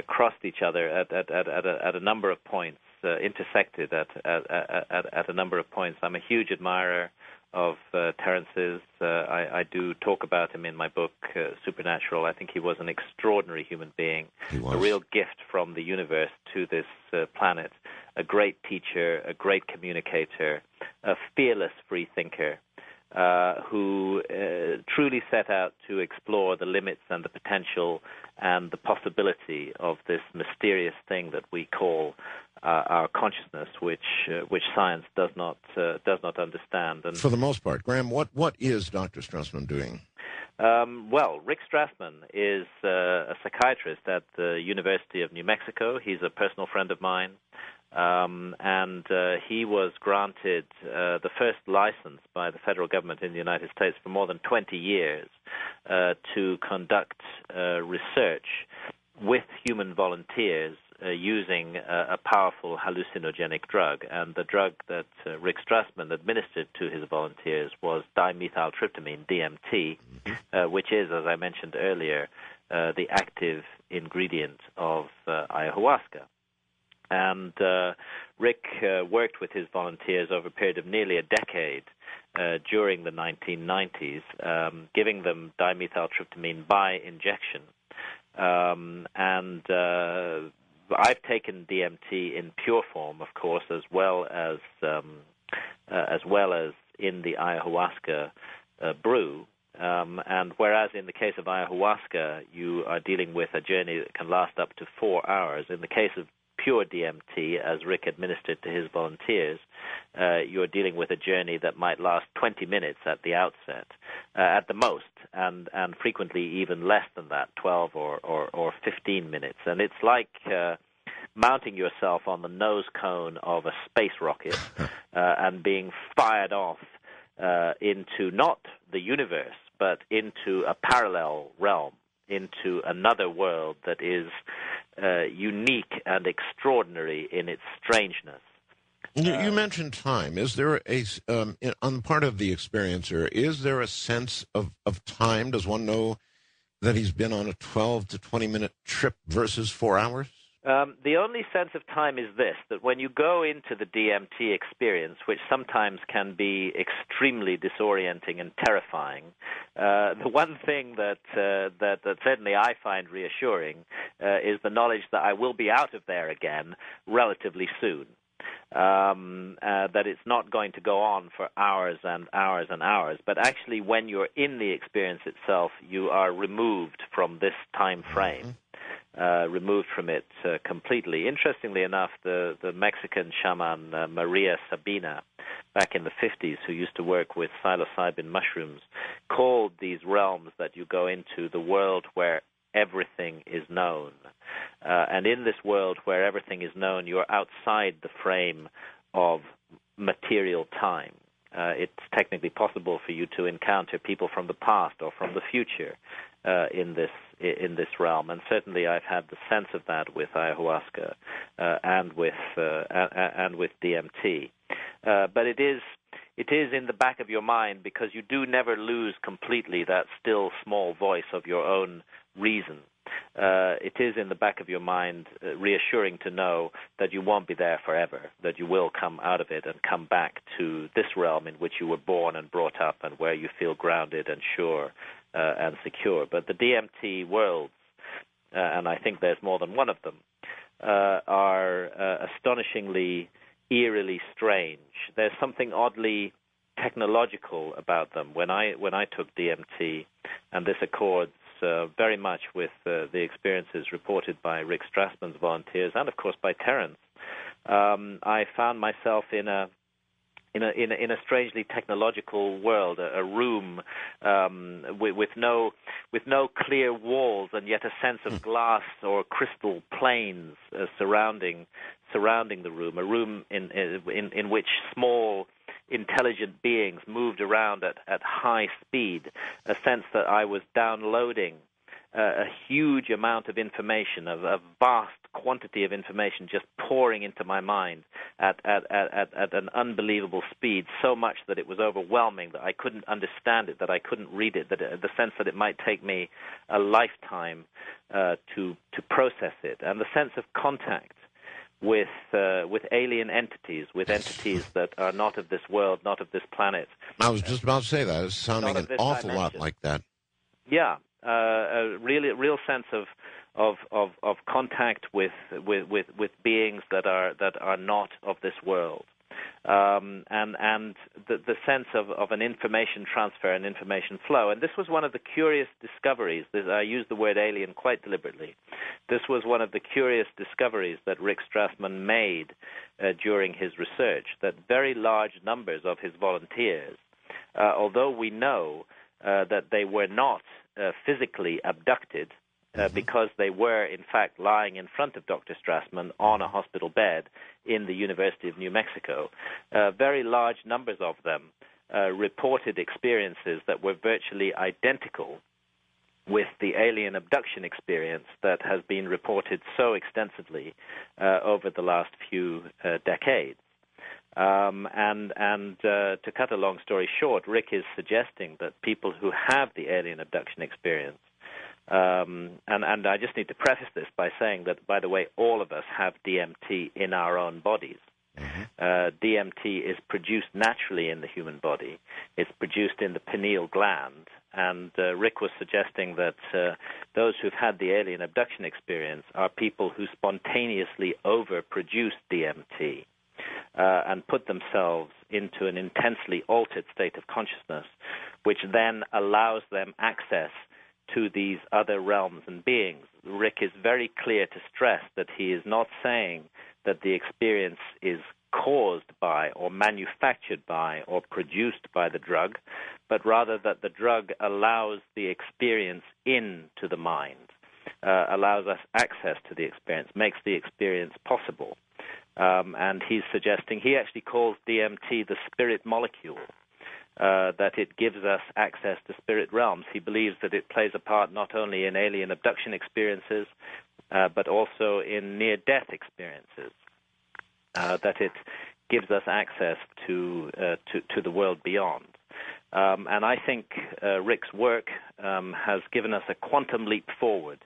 crossed each other at a number of points, intersected at a number of points. I'm a huge admirer of Terence's. I do talk about him in my book, Supernatural. I think he was an extraordinary human being, a real gift from the universe to this planet, a great teacher, a great communicator, a fearless free thinker, who truly set out to explore the limits and the potential and the possibility of this mysterious thing that we call our consciousness, which science does not understand. And for the most part, Graham, what is Dr. Strassman doing? Well, Rick Strassman is a psychiatrist at the University of New Mexico. He's a personal friend of mine. And he was granted the first license by the federal government in the United States for more than 20 years to conduct research with human volunteers using a powerful hallucinogenic drug. And the drug that Rick Strassman administered to his volunteers was dimethyltryptamine, DMT, which is, as I mentioned earlier, the active ingredient of ayahuasca. And Rick worked with his volunteers over a period of nearly a decade during the 1990s, giving them dimethyltryptamine by injection. And I've taken DMT in pure form, of course, as well as in the ayahuasca brew. And whereas in the case of ayahuasca, you are dealing with a journey that can last up to 4 hours, in the case of pure DMT, as Rick administered to his volunteers, you're dealing with a journey that might last 20 minutes at the outset, at the most, and frequently even less than that, 12 or 15 minutes. And it's like mounting yourself on the nose cone of a space rocket and being fired off into not the universe, but into a parallel realm, into another world that is unique and extraordinary in its strangeness. You mentioned time. Is there on the part of the experiencer, is there a sense of time? Does one know that he's been on a 12 to 20-minute trip versus 4 hours? The only sense of time is this, that when you go into the DMT experience, which sometimes can be extremely disorienting and terrifying, the one thing that certainly I find reassuring is the knowledge that I will be out of there again relatively soon. That it's not going to go on for hours and hours and hours, but actually when you're in the experience itself, you are removed from this time frame. Removed from it completely. Interestingly enough, the Mexican shaman Maria Sabina, back in the 50s, who used to work with psilocybin mushrooms, called these realms that you go into the world where everything is known. And in this world where everything is known, you're outside the frame of material time. It's technically possible for you to encounter people from the past or from the future in this realm, and certainly I've had the sense of that with ayahuasca and with DMT. But it is in the back of your mind, because you do never lose completely that still small voice of your own reason. It is in the back of your mind reassuring to know that you won't be there forever, that you will come out of it and come back to this realm in which you were born and brought up and where you feel grounded and sure and secure. But the DMT worlds, and I think there's more than one of them, are astonishingly, eerily strange. There's something oddly technological about them. When I took DMT, and this accords very much with the experiences reported by Rick Strassman's volunteers and, of course, by Terence, I found myself in a strangely technological world, a room with no clear walls, and yet a sense of glass or crystal planes surrounding the room. A room in which small, intelligent beings moved around at high speed. A sense that I was downloading a huge amount of information, a vast quantity of information just pouring into my mind at an unbelievable speed, so much that it was overwhelming, that I couldn't understand it, that I couldn't read it, the sense that it might take me a lifetime to process it, and the sense of contact with alien entities, with entities that are not of this world, not of this planet. I was just about to say that. It's sounding an awful lot like that. Yeah, a real sense of contact with beings that are not of this world, and the sense of an information transfer and information flow. And this was one of the curious discoveries. I use the word alien quite deliberately. This was one of the curious discoveries that Rick Strassman made during his research, that very large numbers of his volunteers, although we know that they were not physically abducted, because they were, in fact, lying in front of Dr. Strassman on a hospital bed in the University of New Mexico. Very large numbers of them reported experiences that were virtually identical with the alien abduction experience that has been reported so extensively over the last few decades. To cut a long story short, Rick is suggesting that people who have the alien abduction experience, and I just need to preface this by saying that, by the way, all of us have DMT in our own bodies. DMT is produced naturally in the human body. It's produced in the pineal gland. And Rick was suggesting that those who've had the alien abduction experience are people who spontaneously overproduce DMT and put themselves into an intensely altered state of consciousness, which then allows them access to these other realms and beings. Rick is very clear to stress that he is not saying that the experience is caused by or manufactured by or produced by the drug, but rather that the drug allows the experience into the mind, allows us access to the experience, makes the experience possible. And he's suggesting, he actually calls DMT the spirit molecule, that it gives us access to spirit realms. He believes that it plays a part not only in alien abduction experiences, but also in near-death experiences, that it gives us access to the world beyond. And I think Rick's work has given us a quantum leap forward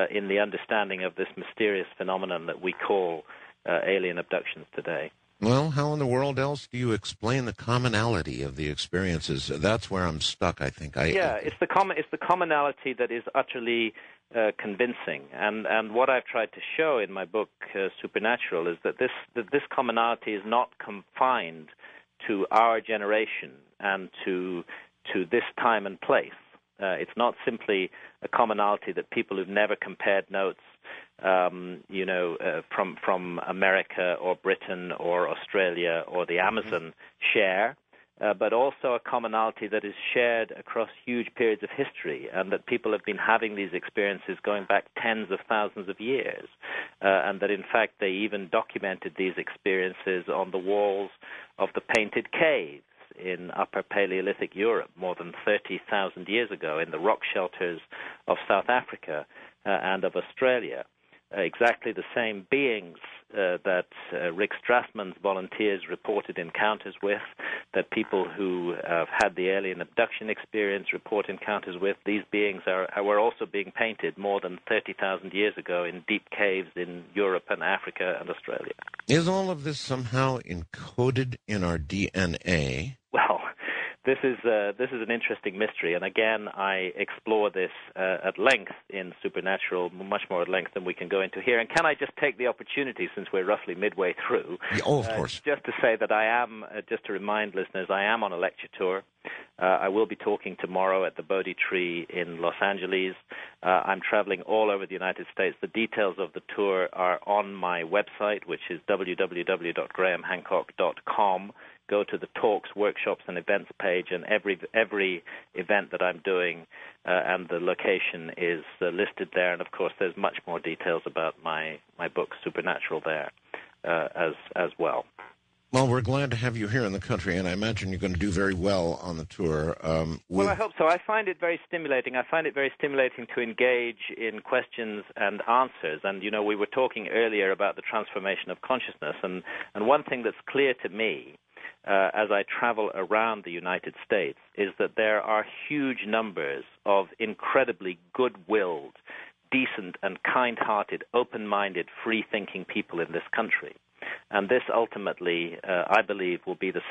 in the understanding of this mysterious phenomenon that we call alien abductions today. Well, how in the world else do you explain the commonality of the experiences? That's where I'm stuck, I think. It's the commonality that is utterly convincing. And what I've tried to show in my book, Supernatural, is that this commonality is not confined to our generation and to this time and place. It's not simply a commonality that people who've never compared notes from America or Britain or Australia or the Amazon share, but also a commonality that is shared across huge periods of history, and that people have been having these experiences going back tens of thousands of years, and that in fact they even documented these experiences on the walls of the painted caves in Upper Paleolithic Europe more than 30,000 years ago, in the rock shelters of South Africa and of Australia. Exactly the same beings that Rick Strassman's volunteers reported encounters with, that people who have had the alien abduction experience report encounters with. These beings were also being painted more than 30,000 years ago in deep caves in Europe and Africa and Australia. Is all of this somehow encoded in our DNA? Well, this is an interesting mystery, and again, I explore this at length in Supernatural, much more at length than we can go into here. And can I just take the opportunity, since we're roughly midway through, of course, just to say that I am, just to remind listeners, I am on a lecture tour. I will be talking tomorrow at the Bodhi Tree in Los Angeles. I'm traveling all over the United States. The details of the tour are on my website, which is www.grahamhancock.com. Go to the talks, workshops, and events page, and every event that I'm doing and the location is listed there. And, of course, there's much more details about my book, Supernatural, there as well. Well, we're glad to have you here in the country, and I imagine you're going to do very well on the tour. Well, I hope so. I find it very stimulating. I find it very stimulating to engage in questions and answers. And, you know, we were talking earlier about the transformation of consciousness. And one thing that's clear to me as I travel around the United States is that there are huge numbers of incredibly good-willed, decent and kind-hearted, open-minded, free-thinking people in this country. And this ultimately, I believe, will be the